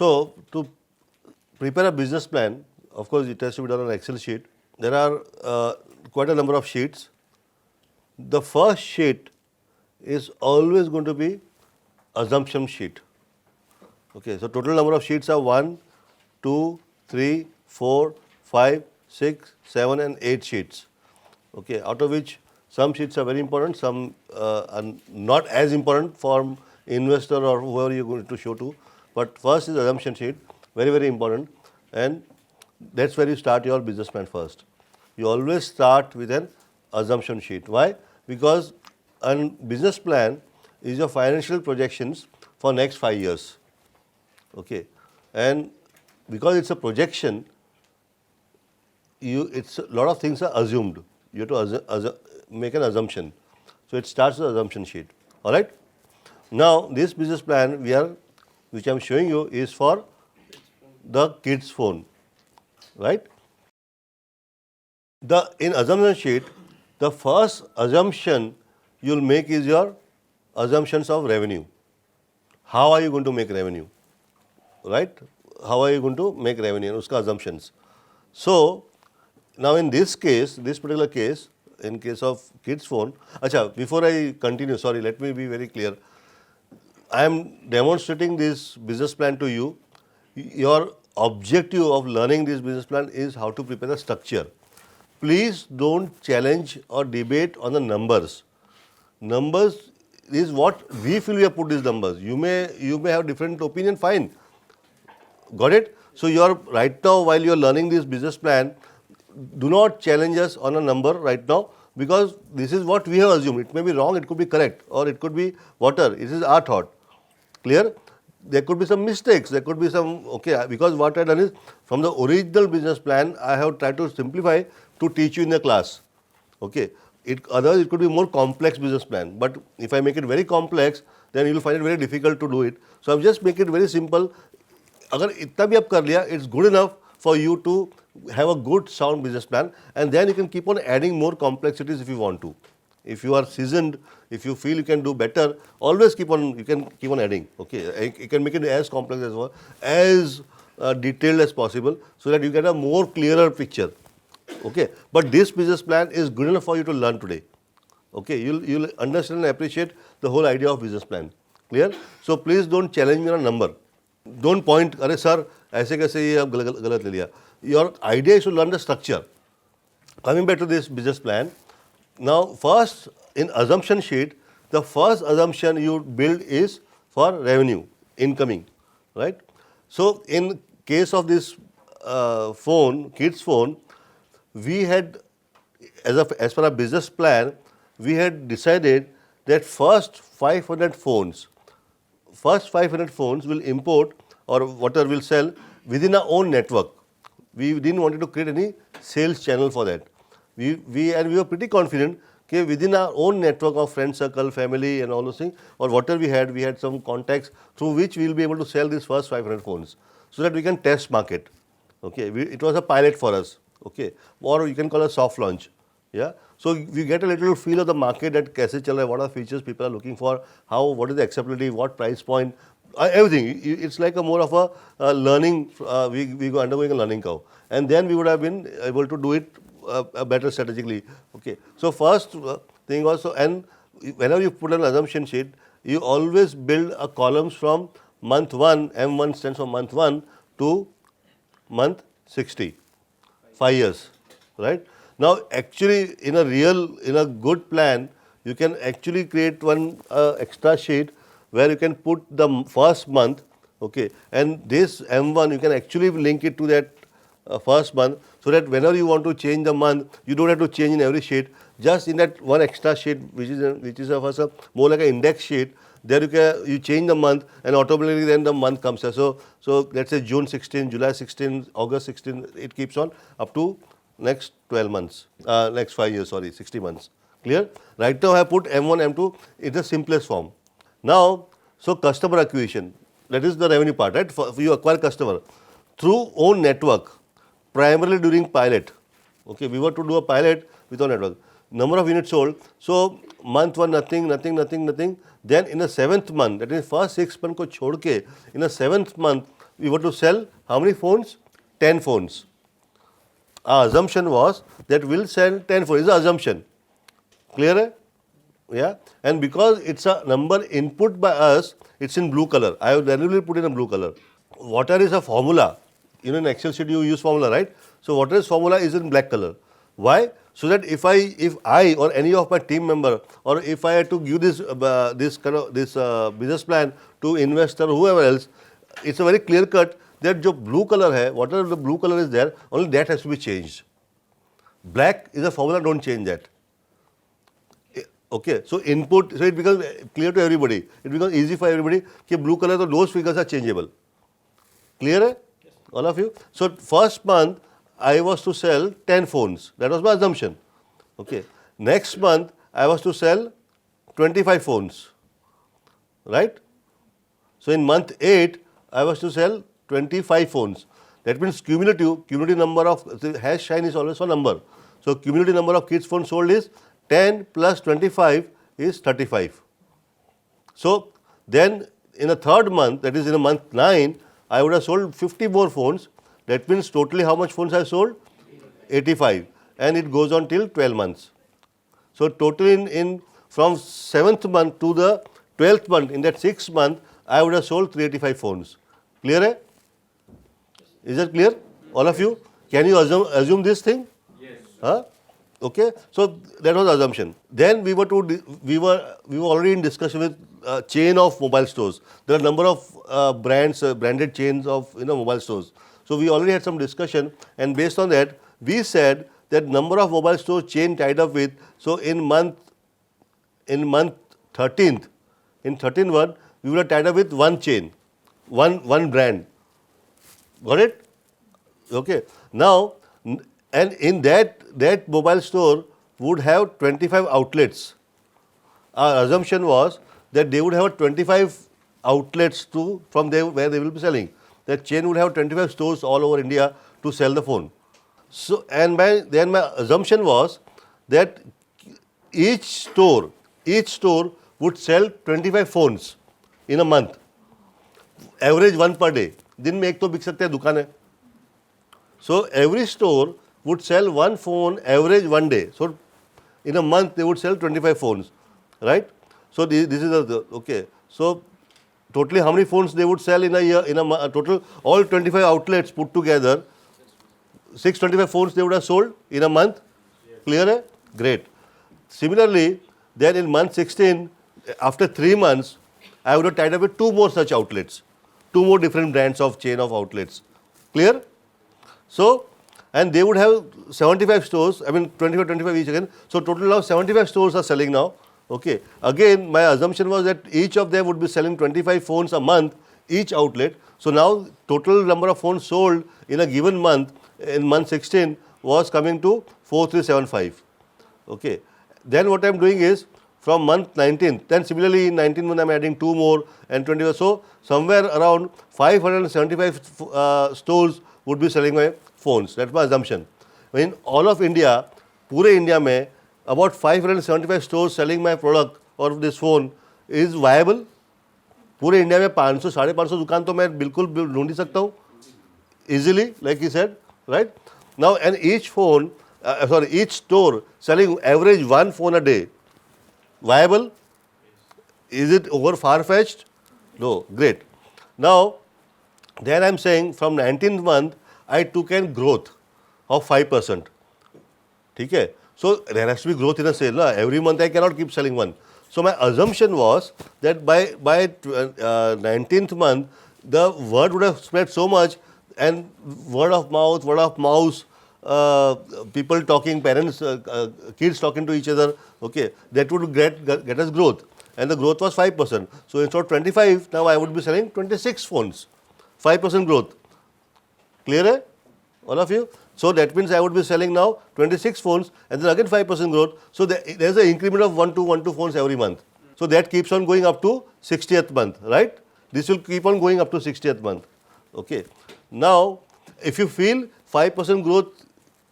So, to prepare a business plan, of course, it has to be done on an Excel sheet. There are quite a number of sheets. The first sheet is always going to be assumption sheet. Okay, so total number of sheets are 1, 2, 3, 4, 5, 6, 7 and 8 sheets. Okay, out of which some sheets are very important, some are not as important for investor or whoever you're going to show to. But first is assumption sheet, very, very important, and that's where you start your business plan first. You always start with an assumption sheet. Why? Because a business plan is your financial projections for next 5 years. Okay, and because it's a projection, it's a lot of things are assumed. You have to make an assumption. So it starts with assumption sheet. All right. Now this business plan which I am showing you is for the kids phone, right? In assumption sheet, the first assumption you'll make is your assumptions of revenue. How are you going to make revenue, right? How are you going to make revenue? Uska assumptions. So now in this case, this particular case, in case of kids phone, before I continue, sorry, let me be very clear. I am demonstrating this business plan to you. Your objective of learning this business plan is how to prepare the structure. Please don't challenge or debate on the numbers. Numbers is what we feel we have put these numbers. You may have different opinion, fine. Got it? So you're right now, while you're learning this business plan, do not challenge us on a number right now, because this is what we have assumed. It may be wrong, it could be correct, or it could be whatever. It is our thought. Clear? There could be some mistakes, there could be some, okay, because what I have done is, from the original business plan, I have tried to simplify to teach you in the class. Okay. Otherwise, it could be more complex business plan. But if I make it very complex, then you will find it very difficult to do it. So, I have just make it very simple. Agar itna bhi aap kar liya, it's good enough for you to have a good sound business plan, and then you can keep on adding more complexities if you want to. If you are seasoned, if you feel you can do better, always you can keep on adding. Okay, you can make it as complex as well, as detailed as possible, so that you get a more clearer picture. Okay, but this business plan is good enough for you to learn today. Okay, you'll understand and appreciate the whole idea of business plan. Clear? So please don't challenge me on a number. Don't point, "Arey sir, aise kaise ye aap galat le liya." Your idea is to learn the structure. Coming back to this business plan, now first in assumption sheet, the first assumption you build is for revenue, incoming, right? So in case of this phone, kids phone, we had, as per our business plan, we had decided that first 500 phones will import or whatever will sell within our own network. We didn't want to create any sales channel for that. We were pretty confident that within our own network of friend circle, family and all those things, or whatever we had some contacts through which we will be able to sell these first 500 phones, so that we can test market. Okay, it was a pilot for us. Okay, or you can call a soft launch. Yeah, so we get a little feel of the market, that kaise chal raha hai, what are the features people are looking for, what is the acceptability, what price point, everything. It's like a more of a learning. We go undergoing a learning curve, and then we would have been able to do it better strategically. Okay, so first thing also, and whenever you put an assumption sheet, you always build a columns from month 1. M1 stands for month 1 to month 60. 5 years, right? Now, actually, in a good plan, you can actually create one extra sheet where you can put the first month, okay, and this M1 you can actually link it to that first month, so that whenever you want to change the month, you don't have to change in every sheet. Just in that one extra sheet, which is more like an index sheet, there you change the month, and automatically then the month comes. So let's say June 16, July 16, August 16, it keeps on up to next 12 months, next 5 years, 60 months. Clear? Right now I have put M1, M2 in the simplest form. Now, so customer acquisition, that is the revenue part, right? For you acquire customer through own network, primarily during pilot. Okay, we were to do a pilot with our network. Number of units sold. So month 1 nothing. Then in the 7th month, that is first 6 months ko chhod ke, in the 7th month we were to sell how many phones? 10 phones. Our assumption was that we'll sell 10 phones. It's an assumption. Clear? Hai? Yeah. And because it's a number input by us, it's in blue color. I have deliberately put in a blue color. Water is a formula. In Excel sheet you use formula, right? So water is formula is in black color. Why? So that if I or any of my team member, or if I had to give this business plan to investor or whoever else, it's a very clear cut that जो blue color hai, whatever the blue color is there, only that has to be changed. Black is a formula, don't change that. Okay, so input, so it becomes clear to everybody. It becomes easy for everybody that blue color, so those figures are changeable. Clear hai? Yes. All of you? So first month, I was to sell 10 phones. That was my assumption. Okay. Next month, I was to sell 25 phones. Right? So in month 8, I was to sell 25 phones. That means cumulative number of, hash sign is always a number. So cumulative number of kids phones sold is 10 plus 25 is 35. So then in a third month, that is in a month 9, I would have sold 50 more phones. That means totally how much phones I sold? 85. And it goes on till 12 months. So totally in from 7th month to the 12th month, in that 6th month, I would have sold 385 phones. Clear hai? Is that clear? All of you? Can you assume this thing? Yes. Huh? Okay. So that was the assumption. Then we were already in discussion with chain of mobile stores. There are a number of branded chains of mobile stores. So we already had some discussion, and based on that, we said that number of mobile stores chain tied up with. So in month 13th, in 13th one, we were tied up with one chain, one brand. Got it? Okay. Now, and in that mobile store would have 25 outlets. Our assumption was that they would have 25 outlets from there where they will be selling. That chain would have 25 stores all over India to sell the phone. So, and then my assumption was that each store would sell 25 phones in a month. Average one per day. दिन में एक तो बिक सकते हैं दुकान है. So every store would sell one phone average one day. So in a month they would sell 25 phones, right? So this is okay. So totally how many phones they would sell in a year? In a total, all 25 outlets put together, 625 phones they would have sold in a month. Clear hai? Great. Similarly, then in month 16, after 3 months, I would have tied up with 2 more such outlets, 2 more different brands of chain of outlets. Clear? So, and they would have 75 stores, 25 each again. So total now 75 stores are selling now. Okay. Again, my assumption was that each of them would be selling 25 phones a month, each outlet. So now total number of phones sold in a given month, in month 16, was coming to 4375. Okay. Then what I am doing is, from month 19, then similarly in 19 month I am adding 2 more and 20. So somewhere around 575 stores would be selling my phones. That's my assumption. In all of India, पूरे India में about 575 stores selling my product or this phone is viable. पूरे India में 500 550 दुकान तो मैं बिल्कुल ढूंढ ही सकता हूँ easily, like he said, right? Now, and each phone, each store selling average one phone a day, viable? Is it over far-fetched? No. Great. Now, then I am saying from 19th month, I took in growth of 5%. Okay? So there has to be growth in a sale. Every month I cannot keep selling one. So my assumption was that by 19th month, the word would have spread so much, and word of mouth, people talking, parents, kids talking to each other, okay, that would get us growth. And the growth was 5%. So instead of 25, now I would be selling 26 phones. 5% growth. Clear hai? All of you? So that means I would be selling now 26 phones and then again 5% growth. So there is an increment of 1 to 2 phones every month. So that keeps on going up to 60th month, right? This will keep on going up to 60th month. Okay. Now, if you feel 5% growth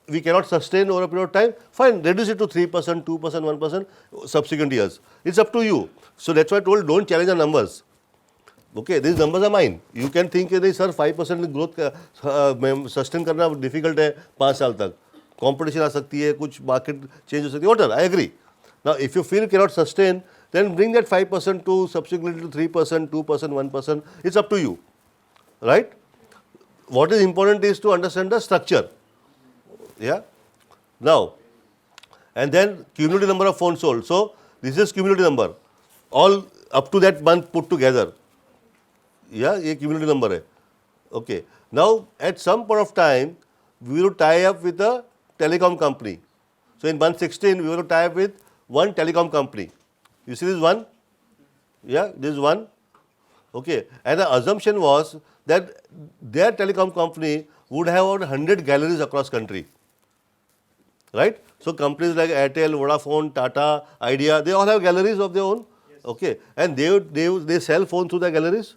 we cannot sustain over a period of time, fine, reduce it to 3%, 2%, 1% subsequent years. It's up to you. So that's why I told, don't challenge the numbers. Okay, these numbers are mine. You can think कि sir 5% growth sustain करना difficult है 5 साल तक. Competition आ सकती है, कुछ market change हो सकती है. Whatever, I agree. Now, if you feel cannot sustain, then bring that 5% to subsequently to 3%, 2%, 1%. It's up to you, right? What is important is to understand the structure. Yeah. Now, and then cumulative number of phones sold. So this is cumulative number, all up to that month put together. Yeah, ये cumulative number है. Okay. Now at some point of time, we will tie up with a telecom company. So in month 16, we will tie up with one telecom company. You see this one? Yeah, this one. Okay. And the assumption was that their telecom company would have about 100 galleries across country. Right? So companies like Airtel, Vodafone, Tata, Idea, they all have galleries of their own. Okay. And they sell phones through their galleries.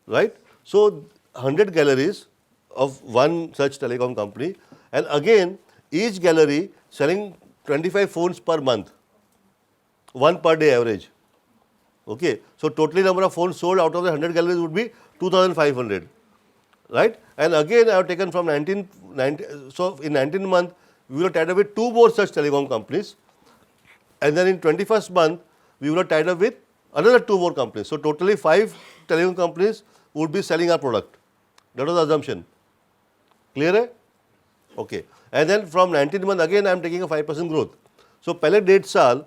Right? So 100 galleries of one such telecom company, and again each gallery selling 25 phones per month, one per day average. Okay, so totally number of phones sold out of the 100 galleries would be 2,500, right? And again I have taken from 19, so in 19th month we will tied up with 2 more such telecom companies, and then in 21st month we will tied up with another 2 more companies. So totally 5 telecom companies would be selling our product. That was the assumption. Clear hai? Okay. And then from 19th month again I am taking a 5% growth. So पहले 1.5 साल,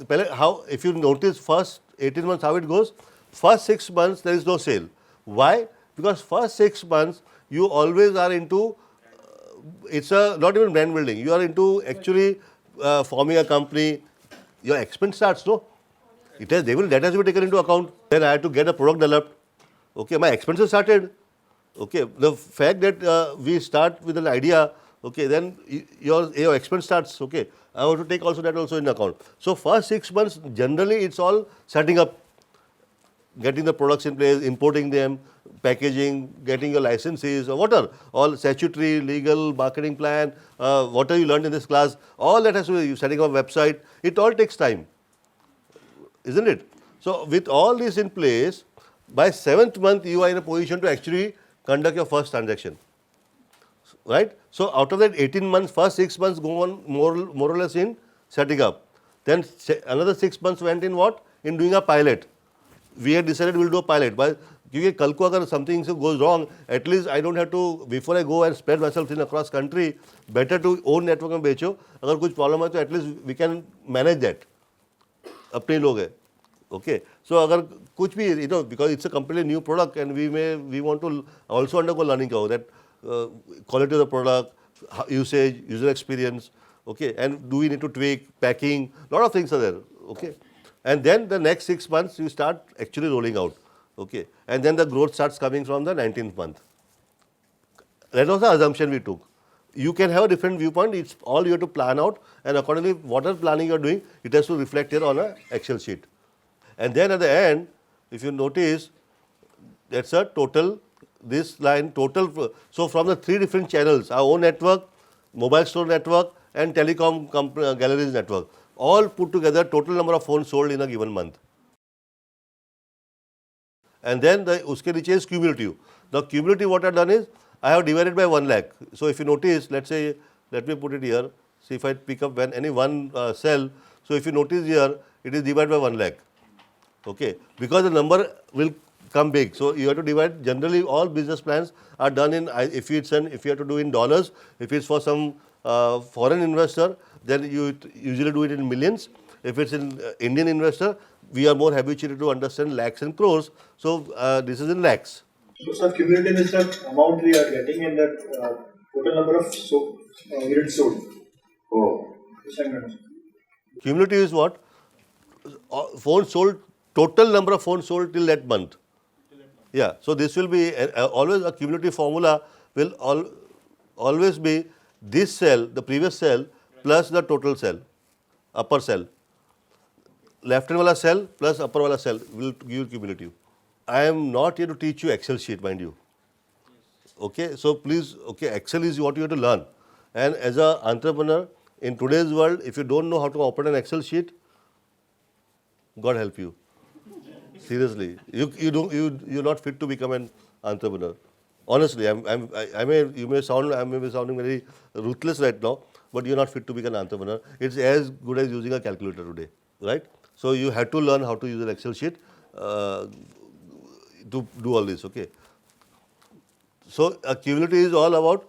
पहले how, if you notice first 18 months how it goes, first 6 months there is no sale. Why? Because first 6 months you always are into, it's a not even brand building, you are into actually forming a company, your expense starts, no? It has, that has to be taken into account. Then I had to get a product developed. Okay, my expenses started. Okay, the fact that we start with an idea, okay, then your expense starts. Okay, I have to take also that also in account. So first 6 months generally it's all setting up, getting the products in place, importing them, packaging, getting your licenses or whatever, all statutory, legal, marketing plan, whatever you learned in this class, all that has to be setting up a website. It all takes time, isn't it? So with all this in place, by 7th month you are in a position to actually conduct your first transaction, right? So out of that 18 months, first 6 months go on more or less in setting up. Then another 6 months went in what? In doing a pilot. We had decided we'll do a pilot. But because कल को अगर something goes wrong, at least I don't have to, before I go and spread myself in across country, better to own network में बेचो. अगर कुछ problem है तो at least we can manage that. अपने लोग हैं. Okay, so अगर कुछ भी, you know, because it's a completely new product and we want to also undergo learning curve, that quality of the product, usage, user experience, okay, and do we need to tweak, packing, lot of things are there, okay, and then the next 6 months you start actually rolling out, okay, and then the growth starts coming from the 19th month. That was the assumption we took. You can have a different viewpoint. It's all you have to plan out, and accordingly, whatever planning you are doing, it has to reflect here on an Excel sheet. And then at the end, if you notice, that's a total, this line total. So from the 3 different channels, our own network, mobile store network, and telecom galleries network, all put together, total number of phones sold in a given month. And then uske niche is cumulative. The cumulative what I have done is, I have divided by 1 lakh. So if you notice, let's say, let me put it here. See if I pick up when any one cell. So if you notice here, it is divided by 1 lakh. Okay, because the number will come big. So you have to divide. Generally, all business plans are done in, if you have to do in dollars, if it's for some foreign investor, then you usually do it in millions. If it's in Indian investor, we are more habituated to understand lakhs and crores. So this is in lakhs. So cumulative is the amount we are getting in the total number of units sold. Oh. Cumulative is what? Phones sold, total number of phones sold till that month. Yeah, so this will be always a cumulative formula will always be this cell, the previous cell, plus the total cell, upper cell. Left hand wala cell plus upper wala cell will give you cumulative. I am not here to teach you Excel sheet, mind you. Okay, so please, okay, Excel is what you have to learn. And as an entrepreneur, in today's world, if you don't know how to operate an Excel sheet, God help you. Seriously, you're not fit to become an entrepreneur. Honestly, you may sound, I may be sounding very ruthless right now, but you're not fit to become an entrepreneur. It's as good as using a calculator today, right? So you have to learn how to use an Excel sheet to do all this. Okay. So a cumulative is all about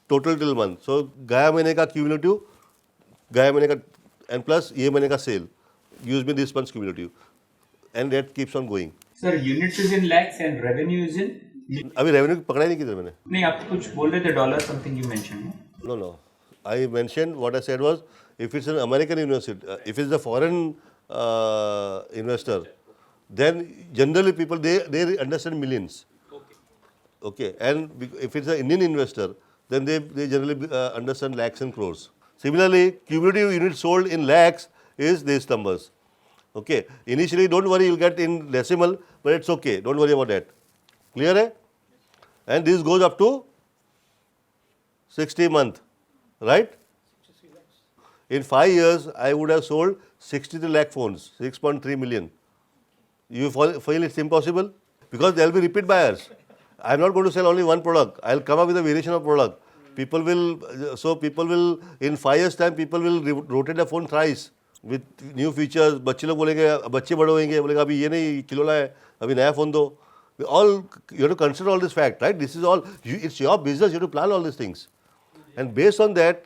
total till month. So गया महीने का cumulative, गया महीने का and plus ये महीने का sale gives me this month's cumulative, and that keeps on going. Sir, units is in lakhs and revenue is in. अभी revenue पकड़ा ही नहीं किधर मैंने. नहीं आप कुछ बोल रहे थे dollar something you mentioned. No. I mentioned what I said was if it's an American university, if it's a foreign investor, then generally people they understand millions. Okay, and if it's an Indian investor, then they generally understand lakhs and crores. Similarly, cumulative units sold in lakhs is these numbers. Okay, initially don't worry, you'll get in decimal, but it's okay. Don't worry about that. Clear? Hai? And this goes up to 60 month, right? In 5 years, I would have sold 63 lakh phones, 6.3 million. You feel it's impossible? Because there will be repeat buyers. I'm not going to sell only one product. I'll come up with a variation of product. People will, in 5 years time, people will rotate the phone thrice with new features. बच्चे लोग बोलेंगे, बच्चे बड़े होंगे, बोलेगा अभी ये नहीं किलोला है, अभी नया phone दो. All, you have to consider all this fact, right? This is all, it's your business, you have to plan all these things. And based on that,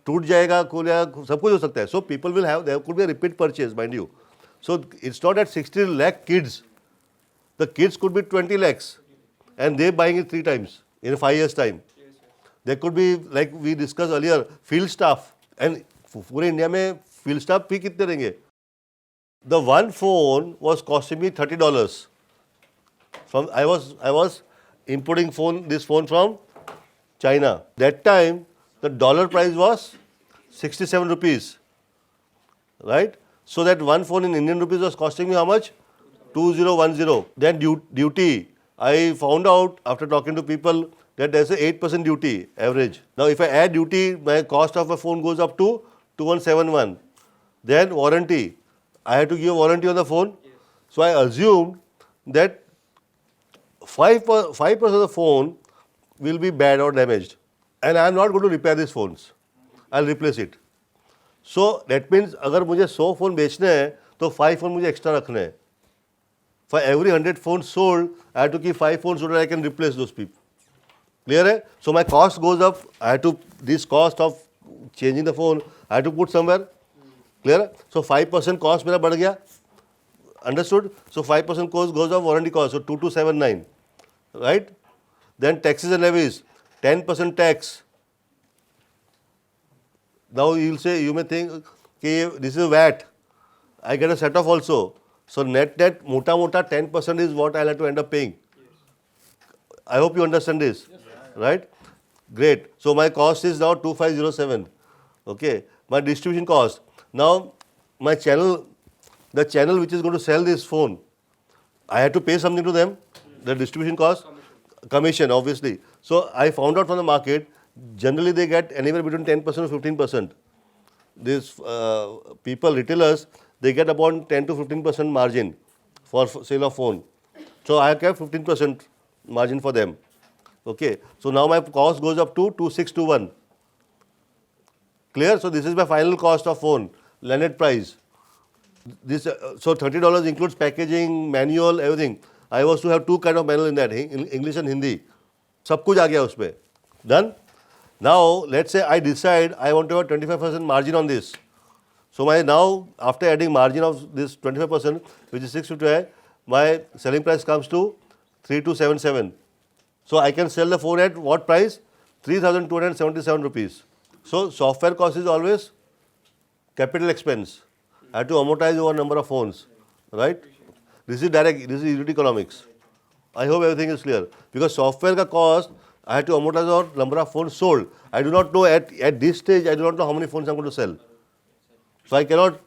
टूट जाएगा, खोल जाएगा, सब कुछ हो सकता है. So people will have, there could be a repeat purchase, mind you. So it's not at 60 lakh kids. The kids could be 20 lakhs. And they're buying it 3 times in 5 years' time. There could be, like we discussed earlier, field staff. And पूरे India में field staff भी कितने रहेंगे? The one phone was costing me $30. I was importing this phone from China. That time, the dollar price was 67 rupees. Right? So that one phone in Indian rupees was costing me how much? 2010. Then duty. I found out after talking to people that there's a 8% duty average. Now if I add duty, my cost of a phone goes up to 2171. Then warranty. I had to give a warranty on the phone. So I assumed that 5% of the phone will be bad or damaged. And I am not going to repair these phones. I'll replace it. So that means अगर मुझे 100 phone बेचने हैं तो 5 phone मुझे extra रखने हैं. For every 100 phones sold, I have to keep 5 phones so that I can replace those people. Clear hai? So my cost goes up. I have to, this cost of changing the phone, I have to put somewhere. Clear hai? So 5% cost मेरा बढ़ गया. Understood? So 5% cost goes up warranty cost. So 2279. Right? Then taxes and levies. 10% tax. Now you may think, okay, this is VAT. I get a set off also. So net mota 10% is what I'll have to end up paying. I hope you understand this. Right? Great. So my cost is now 2507. Okay. My distribution cost. Now my channel, the channel which is going to sell this phone, I had to pay something to them. The distribution cost, commission obviously. So I found out from the market, generally they get anywhere between 10% to 15%. These people, retailers, they get about 10 to 15% margin for sale of phone. So I kept 15% margin for them. Okay. So now my cost goes up to 2621. Clear? So this is my final cost of phone, landed price. This so $30 includes packaging, manual, everything. I was to have 2 kind of manual in that, English and Hindi. सब कुछ आ गया उसमें. Done? Now let's say I decide I want to have 25% margin on this. So now after adding margin of this 25%, which is 650, my selling price comes to 3277. So I can sell the phone at what price? 3277 rupees. So software cost is always capital expense. I have to amortize over number of phones, right? This is unit economics. I hope everything is clear. Because software ka cost, I have to amortize over number of phones sold. I do not know at this stage, I do not know how many phones I am going to sell. So I cannot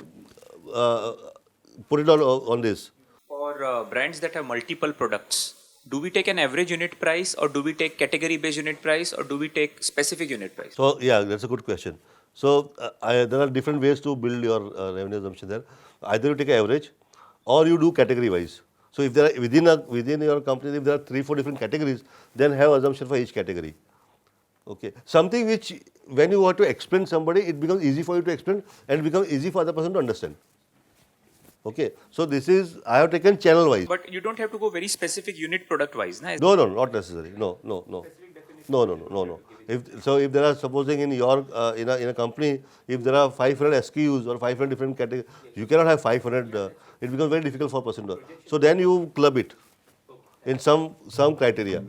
put it on this. For brands that have multiple products, do we take an average unit price, or do we take category based unit price, or do we take specific unit price? So yeah, that's a good question. So there are different ways to build your revenue assumption there. Either you take an average or you do category wise. So if there are within your company, if there are 3-4 different categories, then have assumption for each category. Okay, something which when you want to explain somebody, it becomes easy for you to explain and it becomes easy for other person to understand. Okay, so this is I have taken channel wise. But you don't have to go very specific unit product wise, na? No, not necessary. No. If there are, supposing in your in a company, if there are 500 SKUs or 500 different categories, you cannot have 500. It becomes very difficult for a person to. So then you club it in some criteria.